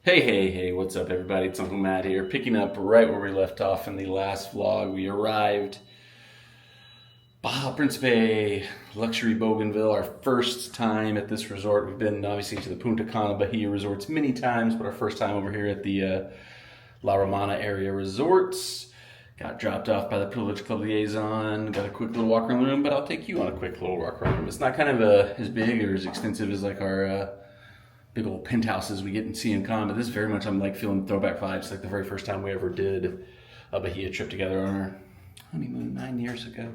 Hey, what's up everybody? It's Uncle Matt here, picking up right where we left off in the last vlog. We arrived Bahia Principe Luxury Bouganville, our first time at this resort. We've been obviously to the Punta Cana Bahia resorts many times, but our first time over here at the La Romana area resorts. Got dropped off by the Privilege Club liaison, got a quick little walk around the room, but I'll take you on a quick little walk around the room. It's not kind of as big or as extensive as like our big old penthouses we get and see in Con, but this is very much, I'm like feeling throwback vibes, like the very first time we ever did a Bahia trip together on our honeymoon 9 years ago.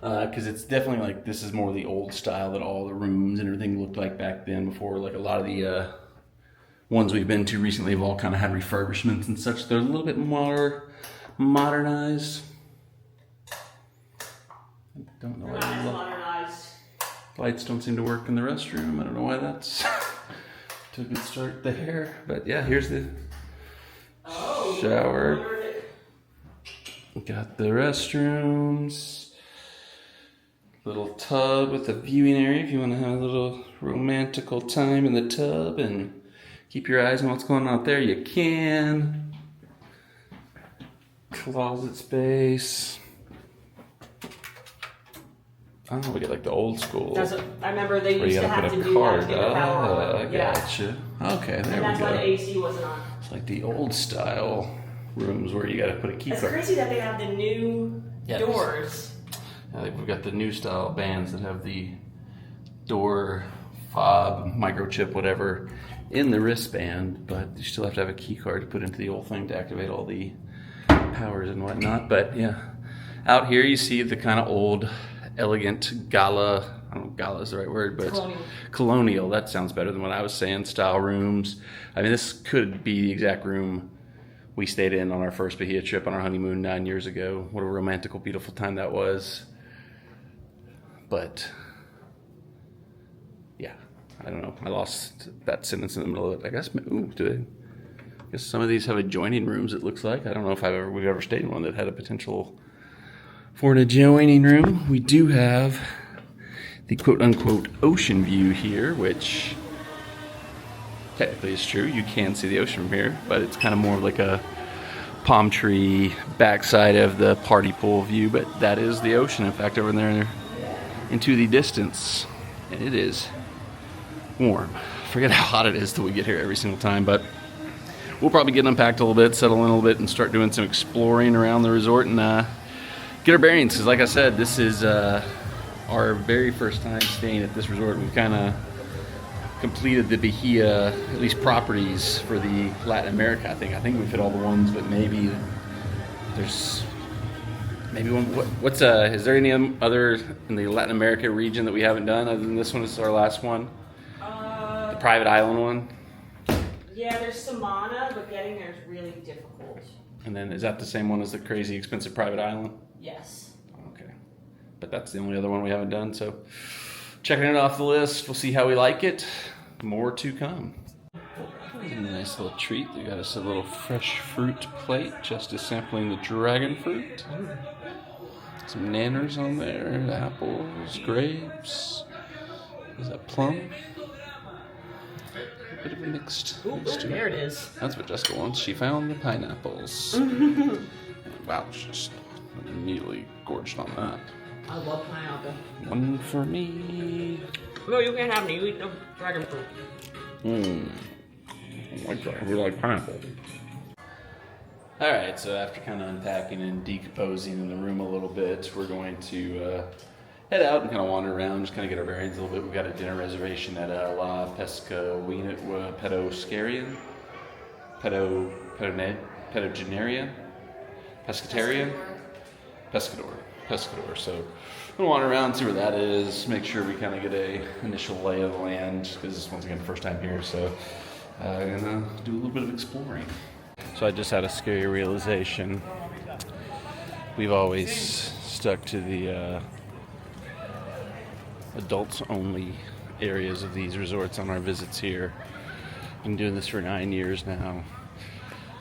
Because it's definitely like, this is more the old style that all the rooms and everything looked like back then, before like a lot of the ones we've been to recently have all kind of had refurbishments and such. They're a little bit more modernized. I don't know why modernized. Lights don't seem to work in the restroom. I don't know why that's took a good start there. But yeah, here's the shower. Got the restrooms. Little tub with a viewing area if you want to have a little romantical time in the tub and keep your eyes on what's going on out there, you can. Closet space. Oh, we get like the old school. I remember they used to have to do that to get the power on. I gotcha. Okay, there we go. And that's why the AC wasn't on. It's like the old style rooms where you got to put a key card. It's crazy that they have the new doors. Yeah, we've got the new style bands that have the door fob, microchip, whatever, in the wristband, but you still have to have a key card to put into the old thing to activate all the powers and whatnot. But yeah, out here you see the kind of old, elegant gala, I don't know if gala is the right word, but colonial, that sounds better than what I was saying, style rooms. I mean, this could be the exact room we stayed in on our first Bahia trip on our honeymoon 9 years ago. What a romantical, beautiful time that was. But yeah, I don't know, I lost that sentence in the middle of it. I guess, I guess some of these have adjoining rooms, it looks like. I don't know if we've ever stayed in one that had a potential for an adjoining room. We do have the quote-unquote ocean view here, which technically is true. You can see the ocean from here, but it's kind of more like a palm tree backside of the party pool view, but that is the ocean, in fact, over there into the distance. And it is warm. I forget how hot it is till we get here every single time, but we'll probably get unpacked a little bit, settle in a little bit, and start doing some exploring around the resort and get our bearings, because like I said, this is our very first time staying at this resort. We've kind of completed the Bahia, at least properties for the Latin America. I think we've hit all the ones, but maybe there's one. Is there any other in the Latin America region that we haven't done other than this one? This is our last one. The private island one. Yeah, there's Samana, but getting there is really difficult. And then is that the same one as the crazy expensive private island? Yes. Okay. But that's the only other one we haven't done, so checking it off the list. We'll see how we like it. More to come. A nice little treat. They got us a little fresh fruit plate, just as sampling the dragon fruit. Some nanners on there, apples, grapes. Is that plum? A bit of a mixed. There it is. That's what Jessica wants. She found the pineapples. Wow, she's just immediately gorged on that. I love pineapple. One for me. No, you can't have any. You eat the dragon fruit. I like that. We like pineapple. Alright, so after kind of unpacking and decomposing in the room a little bit, we're going to head out and kind of wander around, just kind of get our bearings a little bit. We've got a dinner reservation at La Pescador. So we'll wander around, see where that is, make sure we kind of get a initial lay of the land, because this is once again the first time here, so I'm gonna do a little bit of exploring. So I just had a scary realization. We've always stuck to the adults only areas of these resorts on our visits here. Been doing this for 9 years now.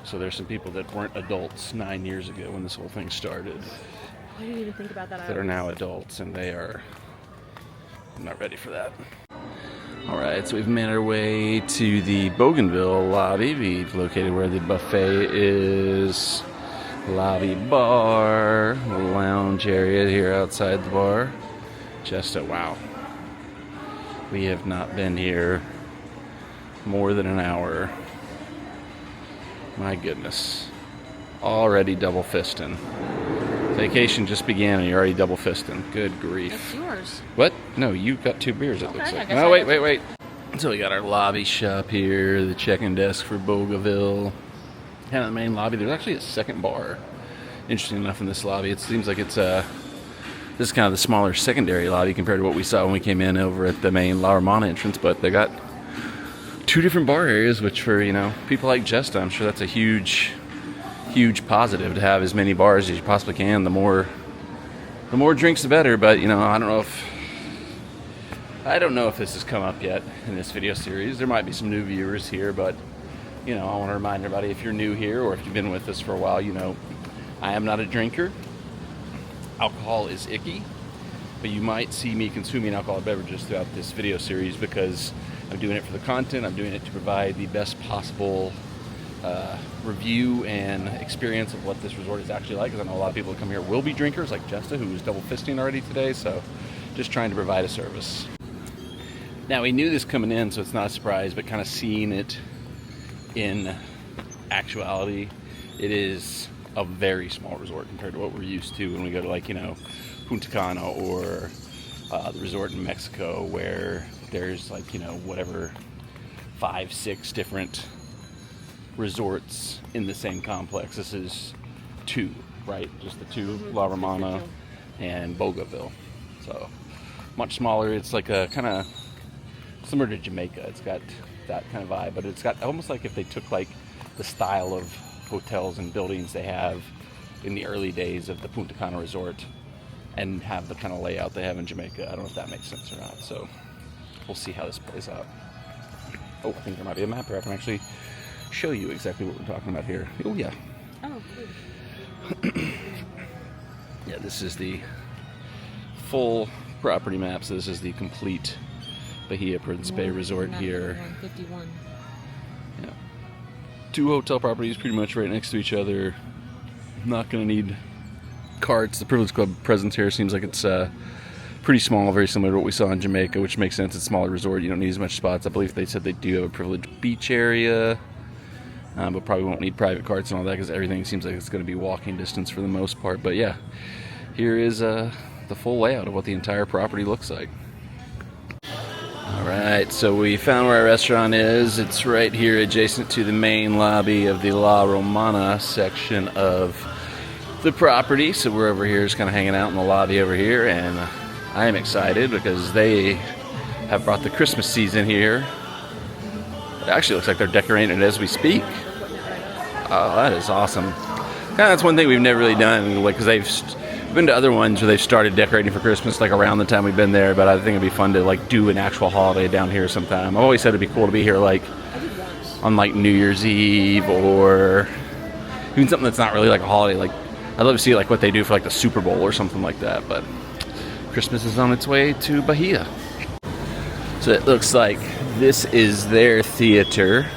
So there's some people that weren't adults 9 years ago when this whole thing started. I didn't even think about that. That are now adults, and they are not ready for that. Alright, so we've made our way to the Bouganville lobby, located where the buffet is. Lobby bar, lounge area here outside the bar. Just a wow. We have not been here more than an hour. My goodness. Already double fisting. Vacation just began and you're already double fisting. Good grief. It's yours. What? No, you got 2 beers, it looks like. I No, wait. So we got our lobby shop here, the check-in desk for Bougainville. Kind of the main lobby. There's actually a second bar. Interesting enough in this lobby. It seems like it's this is kind of the smaller secondary lobby compared to what we saw when we came in over at the main La Romana entrance, but they got 2 different bar areas, which for, people like Jesta, I'm sure that's a huge positive to have as many bars as you possibly can. The more drinks the better, but I don't know if this has come up yet in this video series. There might be some new viewers here, but I want to remind everybody, if you're new here or if you've been with us for a while, I am not a drinker. Alcohol is icky, but you might see me consuming alcoholic beverages throughout this video series because I'm doing it for the content. I'm doing it to provide the best possible review and experience of what this resort is actually like, because I know a lot of people who come here will be drinkers, like Jesta, who was double fisting already today, so just trying to provide a service. Now, we knew this coming in, so it's not a surprise, but kind of seeing it in actuality, it is a very small resort compared to what we're used to when we go to Punta Cana or the resort in Mexico, where there's 5, 6 different resorts in the same complex. This is 2, right? Just the 2, La Romana and Bougainville. So much smaller. It's like a kind of similar to Jamaica. It's got that kind of vibe, but it's got almost like if they took the style of hotels and buildings they have in the early days of the Punta Cana resort and have the kind of layout they have in Jamaica. I don't know if that makes sense or not. So we'll see how this plays out. Oh, I think there might be a map here. I can actually show you exactly what we're talking about here. Oh, yeah. Oh, cool. Yeah, this is the full property map. So this is the complete Bahia Principe resort here. 151. Yeah. 2 hotel properties pretty much right next to each other. Not going to need carts. The Privilege Club presence here seems like it's pretty small, very similar to what we saw in Jamaica, which makes sense. It's a smaller resort. You don't need as much spots. I believe they said they do have a privileged beach area, but probably won't need private carts and all that because everything seems like it's going to be walking distance for the most part. But yeah, here is the full layout of what the entire property looks like. Alright, so we found where our restaurant is. It's right here adjacent to the main lobby of the La Romana section of the property. So we're over here just kind of hanging out in the lobby over here, and I am excited because they have brought the Christmas season here. It actually looks like they're decorating it as we speak. Oh, that is awesome. That's one thing we've never really done, because they've been to other ones where they've started decorating for Christmas around the time we've been there, but I think it'd be fun to do an actual holiday down here sometime. I've always said it'd be cool to be here on New Year's Eve, or even something that's not really like a holiday. I'd love to see what they do for the Super Bowl or something like that, but Christmas is on its way to Bahia. So it looks like this is their theater.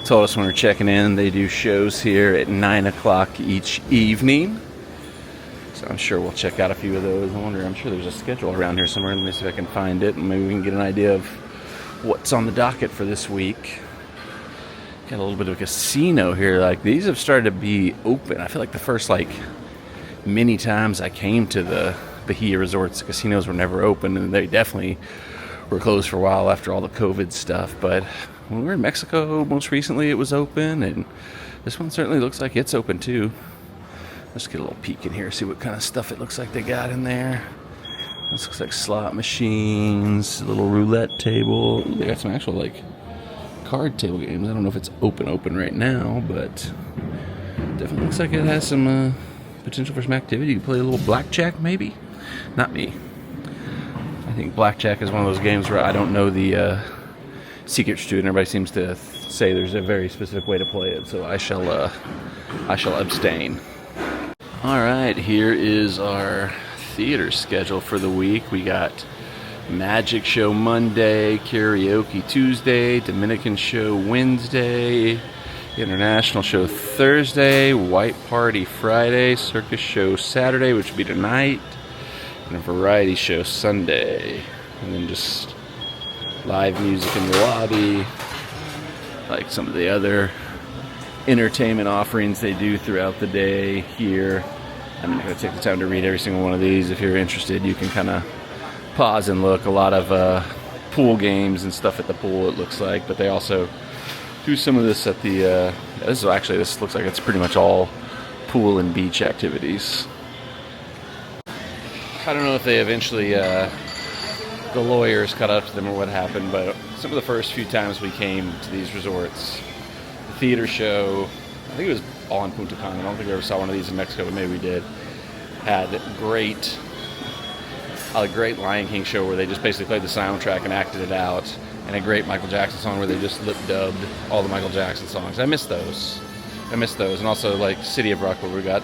Told us when we're checking in they do shows here at 9 o'clock each evening. So I'm sure we'll check out a few of those. I'm sure there's a schedule around here somewhere. Let me see if I can find it, and maybe we can get an idea of what's on the docket for this week. Got a little bit of a casino here. These have started to be open. I feel like the first many times I came to the Bahia resorts, the casinos were never open, and they definitely were closed for a while after all the COVID stuff. But when we were in Mexico most recently, it was open, and this one certainly looks like it's open too. Let's get a little peek in here, see what kind of stuff it looks like they got in there. This looks like slot machines, a little roulette table. They got some actual card table games. I don't know if it's open right now, but definitely looks like it has some potential for some activity. You can play a little blackjack, maybe? Not me. I think blackjack is one of those games where I don't know the secrets to it, and everybody seems to say there's a very specific way to play it, so I shall abstain. All right, here is our theater schedule for the week. We got Magic Show Monday, Karaoke Tuesday, Dominican Show Wednesday, International Show Thursday, White Party Friday, Circus Show Saturday, which will be tonight, and a Variety Show Sunday. And then just live music in the lobby, like some of the other entertainment offerings they do throughout the day here. I'm not going to take the time to read every single one of these. If you're interested, you can kind of pause and look. A lot of pool games and stuff at the pool, it looks like, but they also do some of this at the this looks like it's pretty much all pool and beach activities. I don't know if they eventually the lawyers caught up to them or what happened, but some of the first few times we came to these resorts, the theater show, I think it was all in Punta Cana. I don't think we ever saw one of these in Mexico, but maybe we did. Had a great Lion King show where they just basically played the soundtrack and acted it out, and a great Michael Jackson song where they just lip dubbed all the Michael Jackson songs. I miss those. And also like City of Rock where we got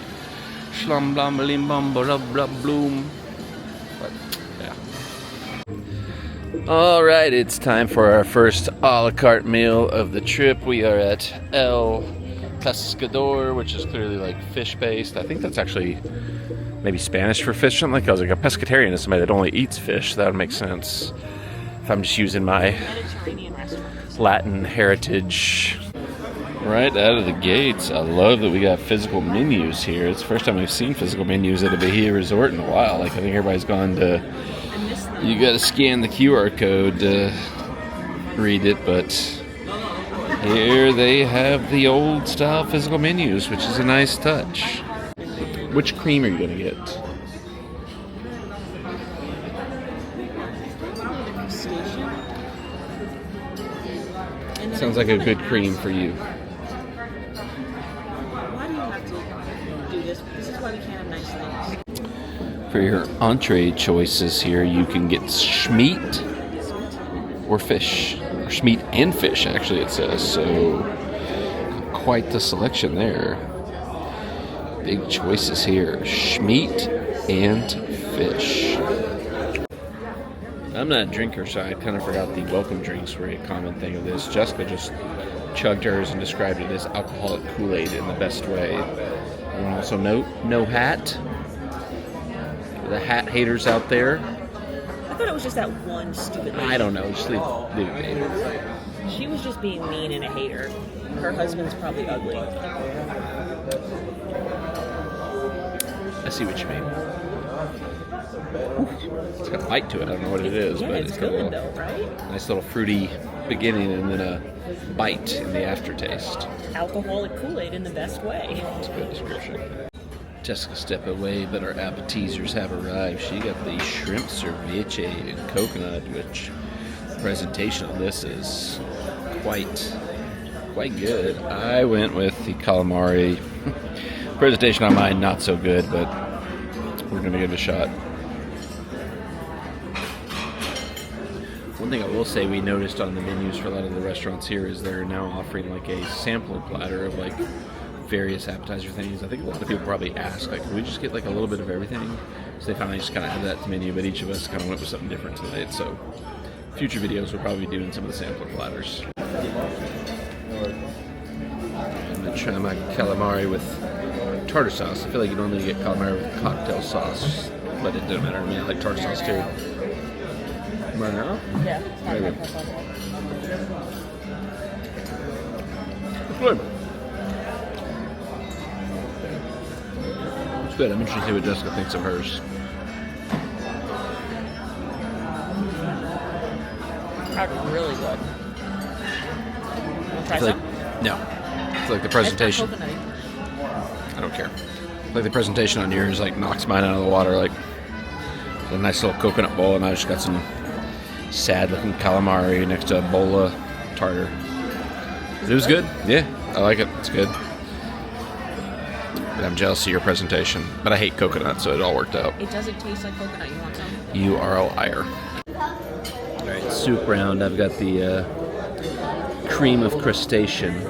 Shlum Blum Blim Bum Blah Blah Bloom. But yeah. Alright, it's time for our first a la carte meal of the trip. We are at El Pescador, which is clearly like fish based. I think that's actually maybe Spanish for fish, something like that. I was like, a pescatarian is somebody that only eats fish. That would make sense if I'm just using my Latin heritage. Right out of the gates, I love that we got physical menus here. It's the first time we've seen physical menus at a Bahia resort in a while. Like, I think everybody's gone to, you got to scan the QR code to read it, but here they have the old style physical menus, which is a nice touch. Which cream are you going to get? Sounds like a good cream for you. Why do you have to do this? This is why we can't have nice things. For your entree choices here, you can get schmeat or fish. Or schmeat and fish, actually, it says. So, quite the selection there. Big choices here. Schmeat and fish. I'm not a drinker, so I kind of forgot the welcome drinks were a common thing of this. Jessica just chugged hers and described it as alcoholic Kool-Aid in the best way. And also no hat. For the hat haters out there. I thought it was just that one stupid lady. I don't know. Just leave it be. She was just being mean and a hater. Her husband's probably ugly. I see what you mean. It's got a bite to it. I don't know what it is, yeah, but it's got good a though, right? nice little fruity beginning and then a bite in the aftertaste. Alcoholic Kool-Aid in the best way. That's a good description. Jessica, step away, but our appetizers have arrived. She got the shrimp ceviche and coconut, which the presentation on this is quite good. I went with the calamari. Presentation on mine, not so good, but we're going to give it a shot. One thing I will say we noticed on the menus for a lot of the restaurants here is they're now offering like a sampler platter of like various appetizer things. I think a lot of people probably ask, like, can we just get like a little bit of everything? So they finally just kind of have that menu, but each of us kind of went with something different tonight. So future videos we'll probably be doing some of the sampler platters. I'm going to try my calamari with tartar sauce. I feel like you normally get calamari with cocktail sauce, but it doesn't matter to me. I like tartar sauce too. Right now? Yeah. Maybe. It's good. It's good. I'm interested to see what Jessica thinks of hers. That's really good. Want to try some? No. It's like the presentation. It's not coconutty. I don't care. Like the presentation on yours like knocks mine out of the water. Like a nice little coconut bowl, and I just got some sad looking calamari next to a bowl of tartar. It was good. Yeah, I like it. It's good. But I'm jealous of your presentation. But I hate coconut, so it all worked out. It doesn't taste like coconut. You want some? You are a liar. All right, soup round. I've got the cream of crustacean.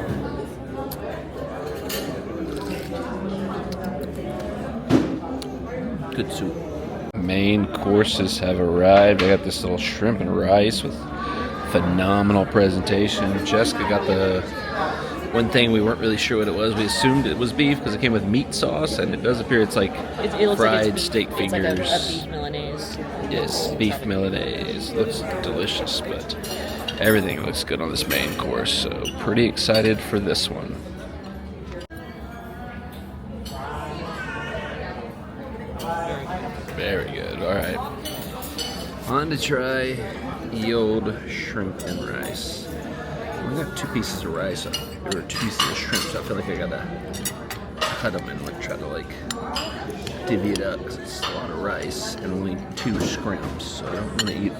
Good soup. main courses have arrived. I got this little shrimp and rice with phenomenal presentation. Jessica got the one thing we weren't really sure what it was. We assumed it was beef because it came with meat sauce, and it does appear it's like It looks fried like steak it's fingers. like a beef Milanese. Yes, beef Milanese. Looks delicious, but everything looks good on this main course, so pretty excited for this one. Very good. All right. On to try old shrimp and rice. I got 2 pieces of rice, or 2 pieces of shrimp, so I feel like I gotta cut them and like try to like divvy it up because it's a lot of rice and only 2 scrimps, so I don't want to eat.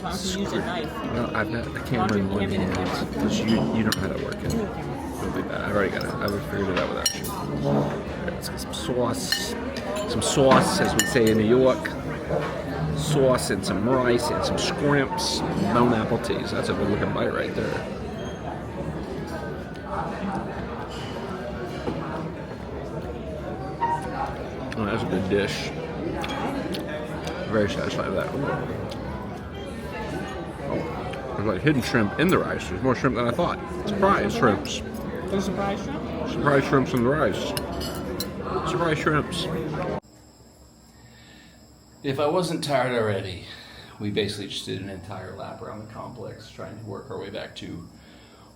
Why don't you use a knife? Well, I've got the camera in one hand because you don't know how to work it. It'll be bad. I've already got it. I've figured it out without you. Alright, let's get some sauce. Some sauce, as we say in New York. Sauce and some rice and some scrimps, bone apple teas. That's a good looking bite right there. Oh, that's a good dish. Very satisfied with that. Oh, there's like hidden shrimp in the rice. There's more shrimp than I thought. Surprise shrimps. There's surprise shrimp? Surprise shrimps in the rice. Surprise shrimps. If I wasn't tired already, we basically just did an entire lap around the complex trying to work our way back to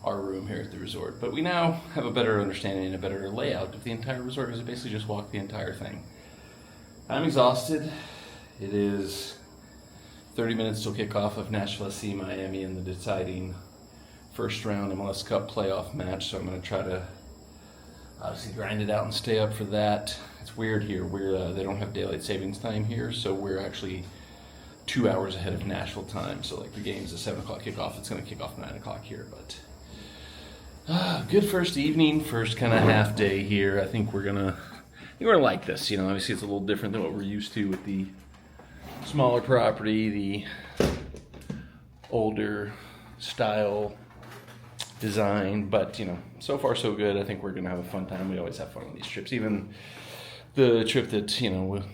our room here at the resort. But we now have a better understanding and a better layout of the entire resort because we basically just walked the entire thing. I'm exhausted. It is 30 minutes till kickoff of Nashville SC Miami in the deciding first round MLS Cup playoff match, so I'm going to try to obviously grind it out and stay up for that. It's weird here. They don't have daylight savings time here, so we're actually 2 hours ahead of Nashville time. So like the game's at 7 o'clock kickoff. It's going to kick off 9 o'clock here, but good first evening, first kind of half day here. I think we're gonna like this. You know, obviously it's a little different than what we're used to with the smaller property, the older style design, but you know, so far so good. I think we're gonna have a fun time. We always have fun on these trips. Even the trip that, you know,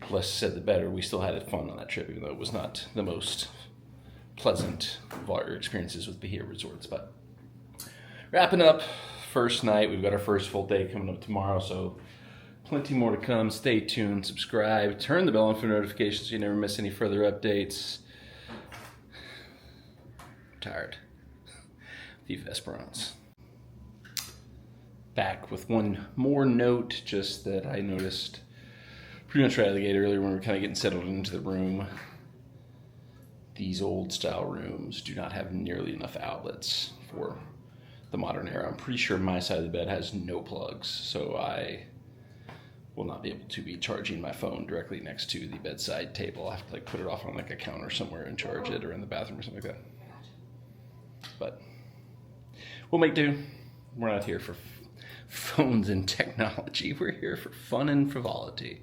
less said the better, we still had fun on that trip, even though it was not the most pleasant of our experiences with Bahia resorts. But wrapping up first night, we've got our first full day coming up tomorrow, so plenty more to come. Stay tuned, subscribe, turn the bell on for notifications so you never miss any further updates. I'm tired. Vive Esperance. Back with one more note, just that I noticed pretty much right out of the gate earlier when we were kind of getting settled into the room. These old style rooms do not have nearly enough outlets for the modern era. I'm pretty sure my side of the bed has no plugs, so I will not be able to be charging my phone directly next to the bedside table. I'll have to like put it off on like a counter somewhere and charge it, or in the bathroom or something like that. But we'll make do. We're not here for phones and technology. We're here for fun and frivolity.